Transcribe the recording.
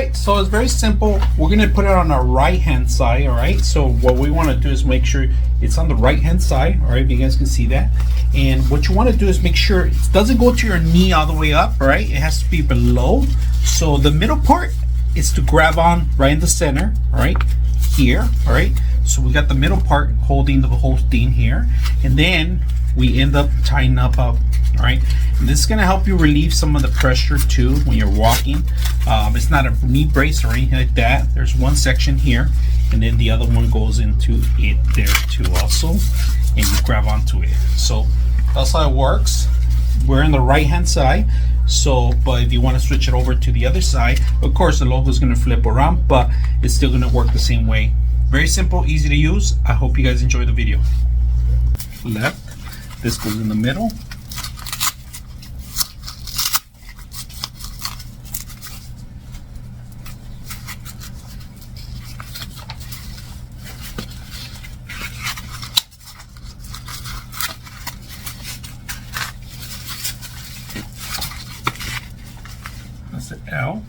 right, so it's very simple. We're gonna put it on our right hand side. All right, so what we want to do is make sure it's on the right hand side. All right, if you guys can see that. And what you want to do is make sure it doesn't go to your knee all the way up. All right, it has to be below. So the middle part is to grab on right in the center. All right, here. All right, so we got the middle part holding the whole thing here, and then we end up tying up. All right, and this is going to help you relieve some of the pressure too when you're walking. It's not a knee brace or anything like that. There's one section here, and then the other one goes into it there too also, and you grab onto it. So that's how it works. We're in the right hand side, so but if you want to switch it over to the other side, of course the logo is going to flip around, but it's still going to work the same way. Very simple, easy to use. I hope you guys enjoy the video. Left, this goes in the middle. That's the L.